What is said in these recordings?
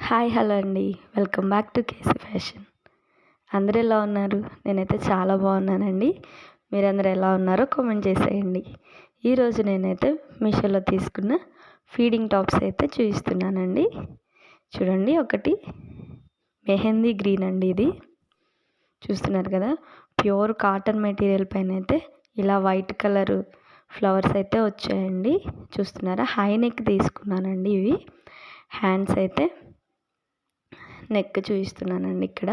Hi hello అండి. Welcome back to KC fashion. అందరూ ఎలా ఉన్నారు? నేనైతే చాలా బాగున్నానండి. మీరందరూ ఎలా ఉన్నారో కామెంట్ చేసేయండి. ఈరోజు నేనైతే మీషోలో తీసుకున్న ఫీడింగ్ టాప్స్ అయితే చూపిస్తున్నానండి. చూడండి, ఒకటి మెహందీ గ్రీన్ అండి. ఇది చూస్తున్నారు కదా, ప్యూర్ కాటన్ మెటీరియల్ పైన అయితే ఇలా వైట్ కలర్ ఫ్లవర్స్ అయితే వచ్చాయండి. చూస్తున్నారా, హై నెక్ తీసుకున్నానండి. ఇవి హ్యాండ్స్ అయితే నెక్ చూపిస్తున్నానండి. ఇక్కడ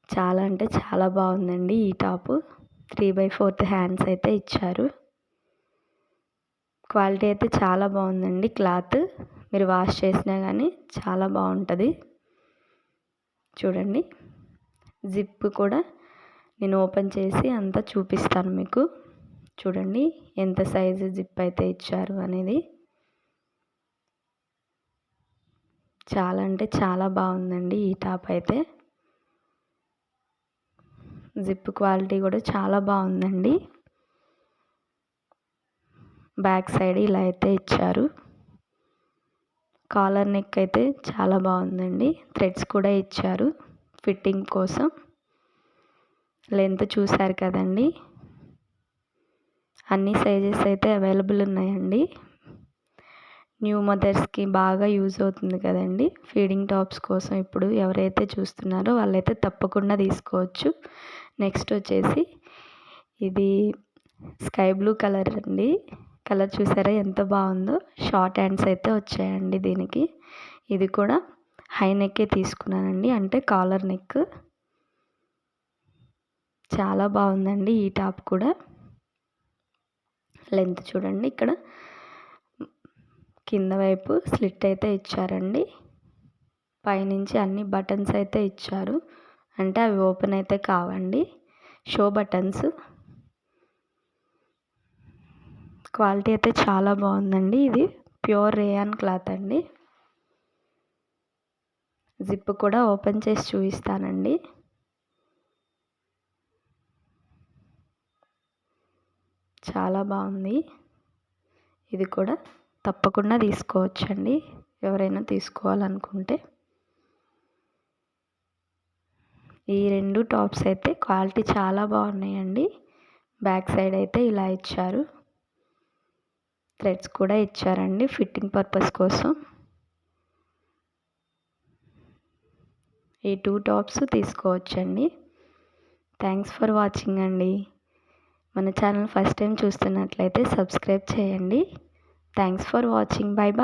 చాలా అంటే చాలా బాగుందండి ఈ టాపు. 3/4 హ్యాండ్స్ అయితే ఇచ్చారు. క్వాలిటీ అయితే చాలా బాగుందండి. క్లాత్ మీరు వాష్ చేసినా కానీ చాలా బాగుంటుంది. చూడండి, జిప్ కూడా నేను ఓపెన్ చేసి అంతా చూపిస్తాను మీకు. చూడండి ఎంత సైజు జిప్ అయితే ఇచ్చారు అనేది. చాలా అంటే చాలా బాగుందండి ఈ టాప్ అయితే. జిప్ క్వాలిటీ కూడా చాలా బాగుందండి. బ్యాక్ సైడ్ ఇలా అయితే ఇచ్చారు. కాలర్ నెక్ అయితే చాలా బాగుందండి. థ్రెడ్స్ కూడా ఇచ్చారు ఫిట్టింగ్ కోసం. లెంత్ చూసారు కదండి. అన్ని సైజెస్ అయితే అవైలబుల్ ఉన్నాయండి. న్యూ మదర్స్కి బాగా యూజ్ అవుతుంది కదండి ఫీడింగ్ టాప్స్ కోసం. ఇప్పుడు ఎవరైతే చూస్తున్నారో వాళ్ళైతే తప్పకుండా తీసుకోవచ్చు. నెక్స్ట్ వచ్చేసి ఇది స్కై బ్లూ కలర్ అండి. కలర్ చూసారా ఎంత బాగుందో. షార్ట్ హ్యాండ్స్ అయితే వచ్చాయండి దీనికి. ఇది కూడా హై నెక్కే తీసుకున్నానండి, అంటే కాలర్ నెక్. చాలా బాగుందండి ఈ టాప్ కూడా. లెంత్ చూడండి, ఇక్కడ కింద వైపు స్లిట్ అయితే ఇచ్చారండి. పైనుంచి అన్ని బటన్స్ అయితే ఇచ్చారు, అంటే అవి ఓపెన్ అయితే కావండి, షో బటన్స్. క్వాలిటీ అయితే చాలా బాగుందండి. ఇది ప్యూర్ రేయాన్ క్లాత్ అండి. జిప్ కూడా ఓపెన్ చేసి చూపిస్తానండి. చాలా బాగుంది. ఇది కూడా తప్పకుండా తీసుకోవచ్చండి ఎవరైనా తీసుకోవాలనుకుంటే. ఈ రెండు టాప్స్ అయితే క్వాలిటీ చాలా బాగున్నాయండి. బ్యాక్ సైడ్ అయితే ఇలా ఇచ్చారు. థ్రెడ్స్ కూడా ఇచ్చారండి ఫిట్టింగ్ పర్పస్ కోసం. ఈ 2 టాప్స్ తీసుకోవచ్చండి. థ్యాంక్స్ ఫర్ వాచింగ్ అండి. మన ఛానల్ ఫస్ట్ టైం చూస్తున్నట్లయితే సబ్స్క్రైబ్ చేయండి. Thanks for watching. Bye bye.